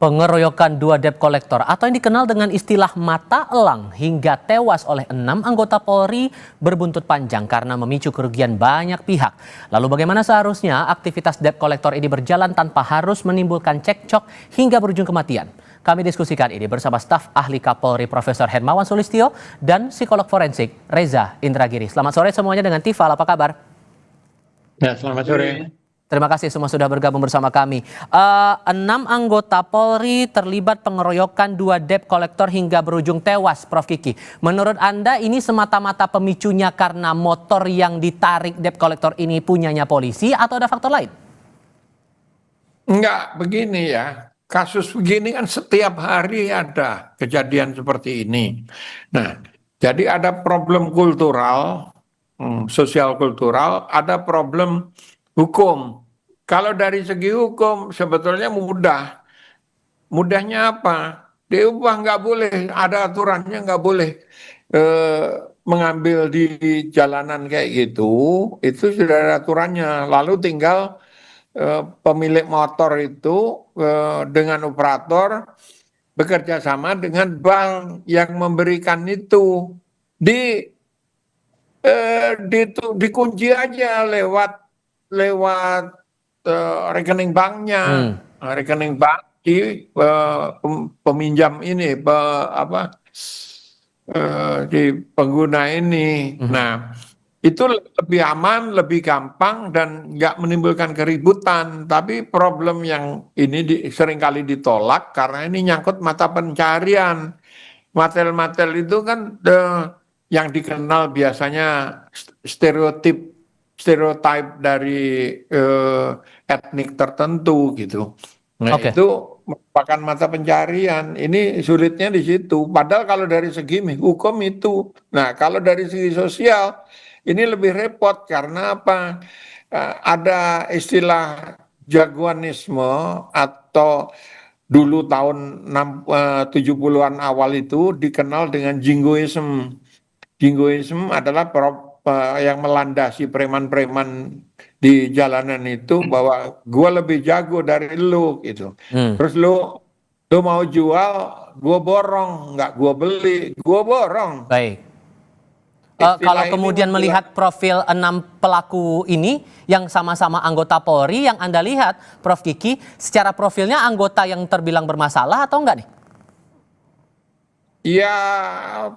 Pengeroyokan dua debt kolektor atau yang dikenal dengan istilah mata elang hingga tewas oleh 6 anggota Polri berbuntut panjang karena memicu kerugian banyak pihak. Lalu bagaimana seharusnya aktivitas debt kolektor ini berjalan tanpa harus menimbulkan cekcok hingga berujung kematian? Kami diskusikan ini bersama staf ahli Kapolri Profesor Hermawan Sulistyo dan psikolog forensik Reza Indragiri. Selamat sore semuanya dengan Tifal, apa kabar? Ya, selamat sore. Terima kasih semua sudah bergabung bersama kami. 6 anggota Polri terlibat pengeroyokan 2 debt kolektor hingga berujung tewas, Prof. Kiki. Menurut Anda ini semata-mata pemicunya karena motor yang ditarik debt kolektor ini punyanya polisi atau ada faktor lain? Enggak, begini ya. Kasus begini kan setiap hari ada kejadian seperti ini. Nah, jadi ada problem kultural, sosial kultural, ada problem hukum. Kalau dari segi hukum sebetulnya mudah. Mudahnya apa? Diubah nggak boleh, ada aturannya nggak boleh mengambil di jalanan kayak gitu. Itu sudah ada aturannya. Lalu tinggal pemilik motor itu dengan operator bekerja sama dengan bank yang memberikan itu dikunci aja lewat rekening banknya, rekening bank di peminjam ini, di pengguna ini. Nah, itu lebih aman, lebih gampang dan nggak menimbulkan keributan. Tapi problem yang ini seringkali ditolak karena ini nyangkut mata pencarian. Matel-matel itu kan yang dikenal biasanya stereotip dari etnik tertentu gitu. Nah, itu merupakan mata pencarian. Ini sulitnya di situ. Padahal kalau dari segi hukum itu. Nah, kalau dari segi sosial ini lebih repot karena apa? Ada istilah jagoanisme atau dulu tahun 70-an awal itu dikenal dengan jingoism. Jingoism adalah yang melandasi preman-preman di jalanan itu bahwa gue lebih jago dari lu gitu. Terus lu mau jual, gue borong, nggak gue beli, gue borong. Baik. Kalau kemudian melihat profil 6 pelaku ini yang sama-sama anggota Polri, yang Anda lihat, Prof. Kiki, secara profilnya anggota yang terbilang bermasalah atau enggak nih? Ya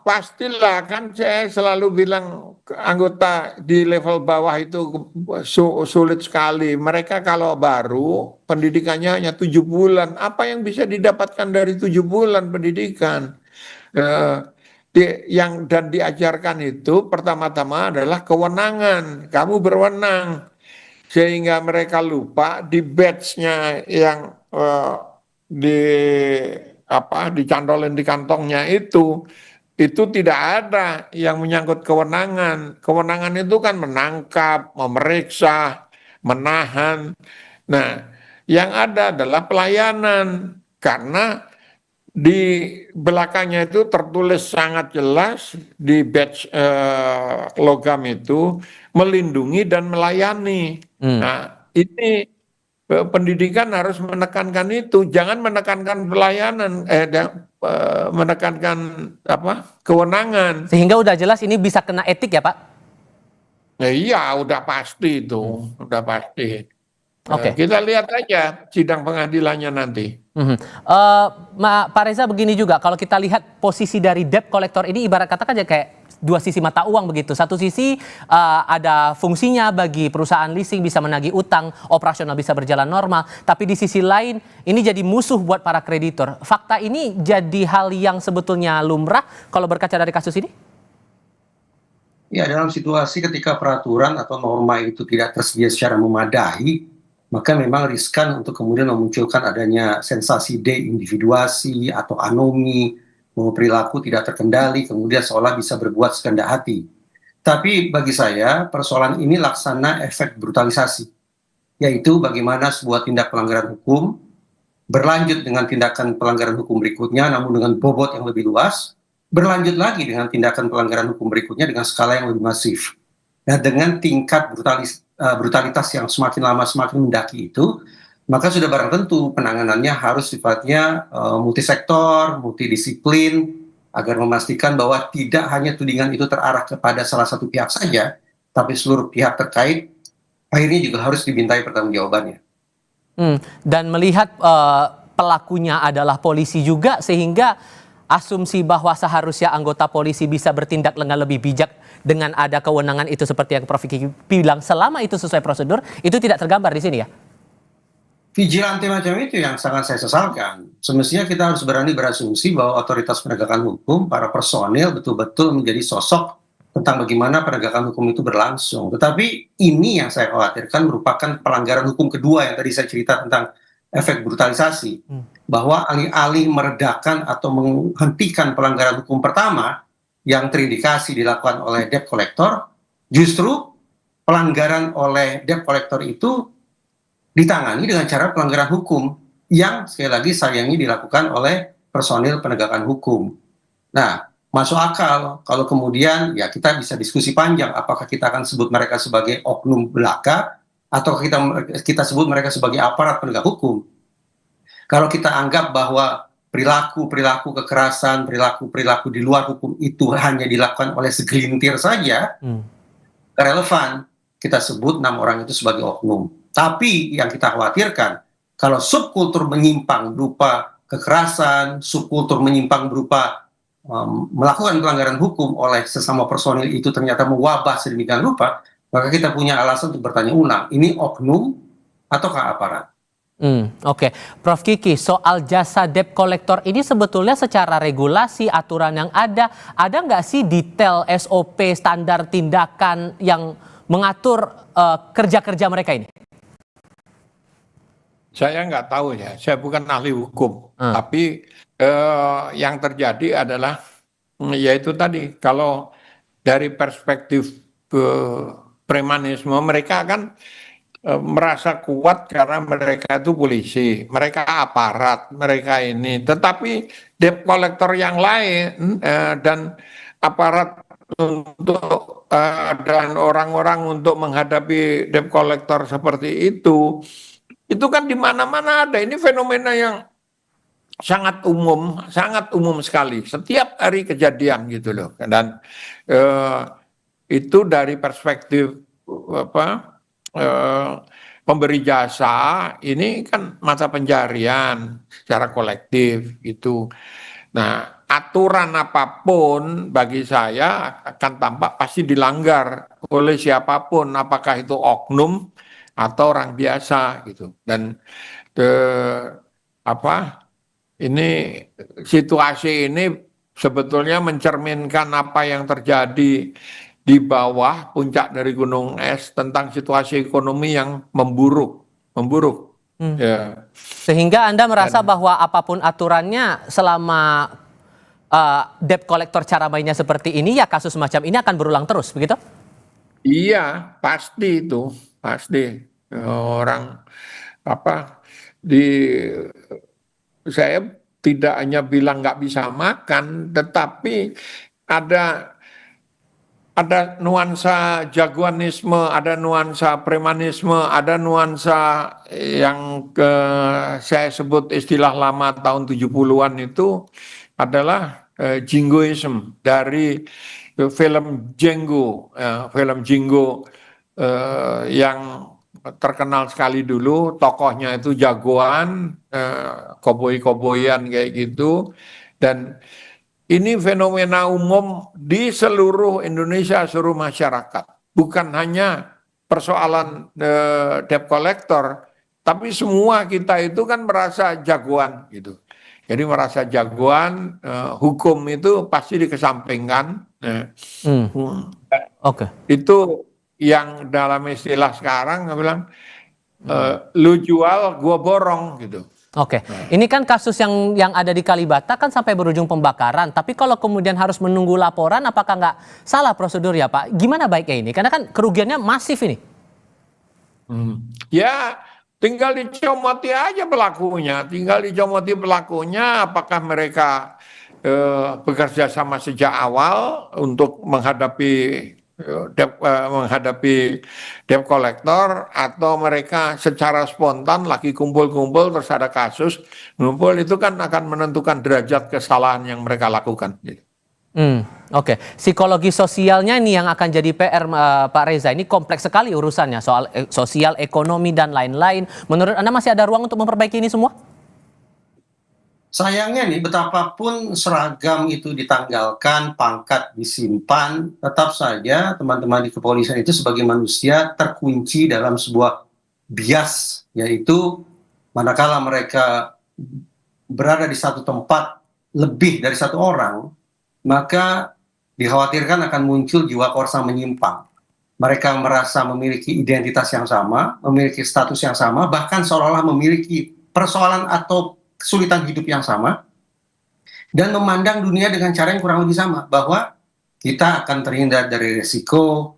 pastilah, kan saya selalu bilang anggota di level bawah itu sulit sekali. Mereka kalau baru pendidikannya hanya 7 bulan. Apa yang bisa didapatkan dari 7 bulan pendidikan? Dan diajarkan itu pertama-tama adalah kewenangan. Kamu berwenang. Sehingga mereka lupa di batch-nya yang dicantolin di kantongnya itu tidak ada yang menyangkut kewenangan. Kewenangan itu kan menangkap, memeriksa, menahan. Nah, yang ada adalah pelayanan karena di belakangnya itu tertulis sangat jelas di badge logam itu melindungi dan melayani. Nah, ini pendidikan harus menekankan itu, jangan menekankan pelayanan, menekankan kewenangan. Sehingga udah jelas ini bisa kena etik ya, Pak? Nah, iya, udah pasti itu, udah pasti. Kita lihat aja sidang pengadilannya nanti. Pak Reza, begini juga, kalau kita lihat posisi dari debt kolektor ini ibarat katakan ya kayak dua sisi mata uang begitu. Satu sisi ada fungsinya bagi perusahaan leasing bisa menagih utang, operasional bisa berjalan normal. Tapi di sisi lain ini jadi musuh buat para kreditor. Fakta ini jadi hal yang sebetulnya lumrah kalau berkaca dari kasus ini? Ya, dalam situasi ketika peraturan atau norma itu tidak tersedia secara memadai, maka memang riskan untuk kemudian memunculkan adanya sensasi deindividuasi atau anomi, bahwa perilaku tidak terkendali, kemudian seolah bisa berbuat sekehendak hati. Tapi bagi saya, persoalan ini laksana efek brutalisasi, yaitu bagaimana sebuah tindak pelanggaran hukum berlanjut dengan tindakan pelanggaran hukum berikutnya, namun dengan bobot yang lebih luas, berlanjut lagi dengan tindakan pelanggaran hukum berikutnya dengan skala yang lebih masif. Nah, dengan tingkat brutalitas yang semakin lama semakin mendaki itu, maka sudah barang tentu penanganannya harus sifatnya multisektor, multidisiplin, agar memastikan bahwa tidak hanya tudingan itu terarah kepada salah satu pihak saja, tapi seluruh pihak terkait akhirnya juga harus dimintai pertanggungjawabannya. Dan melihat pelakunya adalah polisi juga, sehingga asumsi bahwa seharusnya anggota polisi bisa bertindak dengan lebih bijak dengan ada kewenangan itu seperti yang Prof. Kiki bilang, selama itu sesuai prosedur, itu tidak tergambar di sini ya? Vigilante macam itu yang sangat saya sesalkan. Semestinya kita harus berani berasumsi bahwa otoritas penegakan hukum, para personil betul-betul menjadi sosok tentang bagaimana penegakan hukum itu berlangsung. Tetapi ini yang saya khawatirkan merupakan pelanggaran hukum kedua yang tadi saya cerita tentang efek brutalisasi. Bahwa alih-alih meredakan atau menghentikan pelanggaran hukum pertama yang terindikasi dilakukan oleh debt collector, justru pelanggaran oleh debt collector itu ditangani dengan cara pelanggaran hukum yang sekali lagi sayangnya dilakukan oleh personil penegakan hukum. Nah, masuk akal kalau kemudian ya kita bisa diskusi panjang apakah kita akan sebut mereka sebagai oknum belaka atau kita sebut mereka sebagai aparat penegak hukum. Kalau kita anggap bahwa perilaku kekerasan, perilaku di luar hukum itu hanya dilakukan oleh segelintir saja, relevan kita sebut 6 orang itu sebagai oknum. Tapi yang kita khawatirkan, kalau subkultur menyimpang berupa kekerasan, subkultur menyimpang berupa melakukan pelanggaran hukum oleh sesama personil itu ternyata mewabah sedemikian rupa, maka kita punya alasan untuk bertanya ulang, ini oknum ataukah aparat? Oke. Prof. Kiki, soal jasa debt collector ini sebetulnya secara regulasi, aturan yang ada nggak sih detail SOP, standar tindakan yang mengatur kerja-kerja mereka ini? Saya nggak tahu ya, saya bukan ahli hukum, tapi yang terjadi adalah yaitu tadi, kalau dari perspektif premanisme mereka kan merasa kuat karena mereka itu polisi, mereka aparat, mereka ini. Tetapi debt collector yang lain dan aparat untuk dan orang-orang untuk menghadapi debt collector seperti itu kan di mana-mana ada. Ini fenomena yang sangat umum sekali. Setiap hari kejadian gitu loh. Dan itu dari perspektif pemberi jasa ini kan masa pencarian secara kolektif itu. Nah, aturan apapun bagi saya akan tampak pasti dilanggar oleh siapapun, apakah itu oknum atau orang biasa gitu. Dan ini situasi ini sebetulnya mencerminkan apa yang terjadi di bawah puncak dari gunung es tentang situasi ekonomi yang memburuk. Ya. Sehingga Anda merasa bahwa apapun aturannya, selama debt collector cara mainnya seperti ini, ya kasus semacam ini akan berulang terus, begitu? Iya, pasti itu, pasti orang saya tidak hanya bilang nggak bisa makan, tetapi ada nuansa jagoanisme, ada nuansa premanisme, ada nuansa yang saya sebut istilah lama tahun 70-an itu adalah jingoism dari film Django, yang terkenal sekali dulu, tokohnya itu jagoan, koboi-koboyan kayak gitu, dan ini fenomena umum di seluruh Indonesia, seluruh masyarakat. Bukan hanya persoalan debt collector, tapi semua kita itu kan merasa jagoan gitu. Jadi merasa jagoan, hukum itu pasti dikesampingkan. Itu yang dalam istilah sekarang bilang, lu jual, gua borong gitu. Oke, ini kan kasus yang ada di Kalibata kan sampai berujung pembakaran. Tapi kalau kemudian harus menunggu laporan, apakah nggak salah prosedur ya Pak? Gimana baiknya ini? Karena kan kerugiannya masif ini. Ya, tinggal dicomoti aja pelakunya. Apakah mereka bekerja sama sejak awal untuk menghadapi menghadapi debt collector, atau mereka secara spontan lagi kumpul-kumpul terus ada kasus ngumpul, itu kan akan menentukan derajat kesalahan yang mereka lakukan. Oke. Psikologi sosialnya ini yang akan jadi PR, Pak Reza. Ini kompleks sekali urusannya, soal sosial, ekonomi, dan lain-lain. Menurut Anda masih ada ruang untuk memperbaiki ini semua? Sayangnya nih, betapapun seragam itu ditanggalkan, pangkat disimpan, tetap saja teman-teman di kepolisian itu sebagai manusia terkunci dalam sebuah bias, yaitu manakala mereka berada di satu tempat lebih dari satu orang, maka dikhawatirkan akan muncul jiwa korsa menyimpang. Mereka merasa memiliki identitas yang sama, memiliki status yang sama, bahkan seolah-olah memiliki persoalan atau kesulitan hidup yang sama, dan memandang dunia dengan cara yang kurang lebih sama, bahwa kita akan terhindar dari resiko,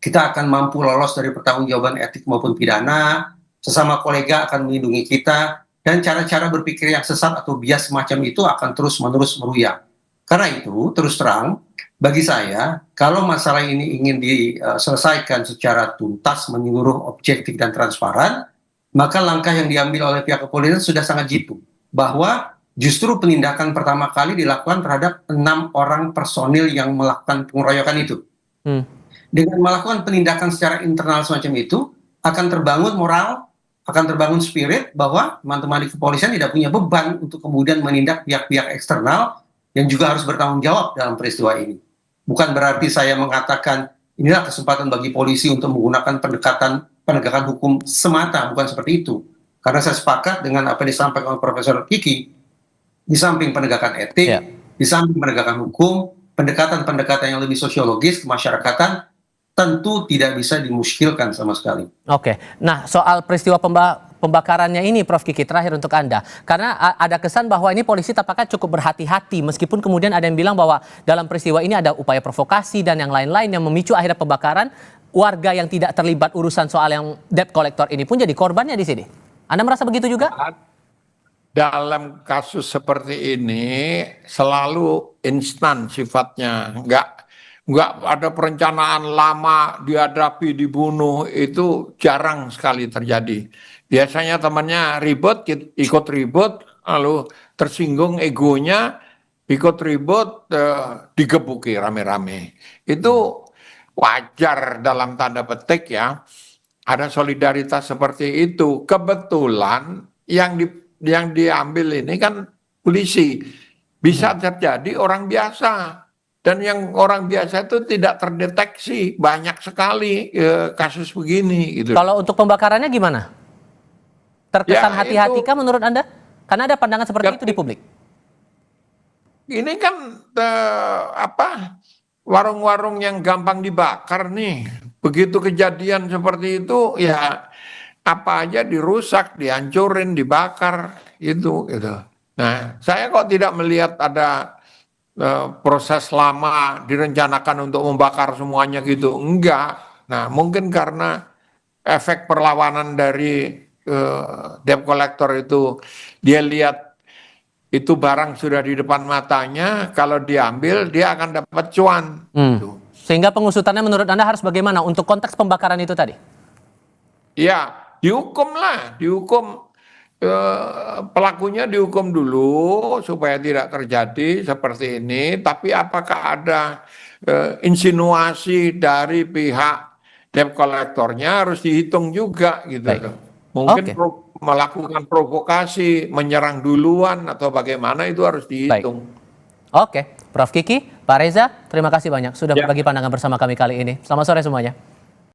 kita akan mampu lolos dari pertanggungjawaban etik maupun pidana, sesama kolega akan melindungi kita, dan cara-cara berpikir yang sesat atau bias semacam itu akan terus-menerus meruyang. Karena itu, terus terang, bagi saya, kalau masalah ini ingin diselesaikan secara tuntas, menyeluruh, objektif, dan transparan, maka langkah yang diambil oleh pihak kepolisian sudah sangat jitu, bahwa justru penindakan pertama kali dilakukan terhadap 6 orang personil yang melakukan pengeroyokan itu. Dengan melakukan penindakan secara internal semacam itu, akan terbangun moral, akan terbangun spirit bahwa teman-teman di kepolisian tidak punya beban untuk kemudian menindak pihak-pihak eksternal yang juga harus bertanggung jawab dalam peristiwa ini. Bukan berarti saya mengatakan inilah kesempatan bagi polisi untuk menggunakan penegakan hukum semata, bukan seperti itu. Karena saya sepakat dengan apa yang disampaikan oleh Profesor Kiki, di samping penegakan etik, di samping penegakan hukum, pendekatan-pendekatan yang lebih sosiologis kemasyarakatan tentu tidak bisa dimuskilkan sama sekali. Oke, nah soal peristiwa pembakarannya ini, Prof. Kiki, terakhir untuk Anda. Karena ada kesan bahwa ini polisi tampaknya cukup berhati-hati, meskipun kemudian ada yang bilang bahwa dalam peristiwa ini ada upaya provokasi dan yang lain-lain yang memicu akhirnya pembakaran. Warga yang tidak terlibat urusan soal yang debt collector ini pun jadi korbannya di sini. Anda merasa begitu juga? Dalam kasus seperti ini selalu instan sifatnya, nggak ada perencanaan lama dihadapi, dibunuh, itu jarang sekali terjadi. Biasanya temannya ribut, ikut ribut, lalu tersinggung egonya, ikut ribut, digebuki rame-rame. Itu wajar dalam tanda petik ya. Ada solidaritas seperti itu. Kebetulan yang diambil ini kan polisi. Bisa terjadi orang biasa. Dan yang orang biasa itu tidak terdeteksi. Banyak sekali kasus begini. Gitu. Kalau untuk pembakarannya gimana? Terkesan hati-hatikah menurut Anda? Karena ada pandangan seperti itu di publik. Ini kan warung-warung yang gampang dibakar nih. Begitu kejadian seperti itu, ya apa aja dirusak, dihancurin, dibakar, gitu. Nah, saya kok tidak melihat ada proses lama direncanakan untuk membakar semuanya gitu. Enggak. Nah, mungkin karena efek perlawanan dari debt collector itu, dia lihat itu barang sudah di depan matanya, kalau diambil dia akan dapat cuan. Sehingga pengusutannya menurut Anda harus bagaimana untuk konteks pembakaran itu tadi? Ya, dihukum pelakunya dihukum dulu supaya tidak terjadi seperti ini. Tapi apakah ada insinuasi dari pihak debt collectornya harus dihitung juga gitu. Mungkin melakukan provokasi, menyerang duluan atau bagaimana itu harus dihitung. Oke, Prof. Kiki, Pak Reza, terima kasih banyak sudah berbagi pandangan bersama kami kali ini. Selamat sore semuanya.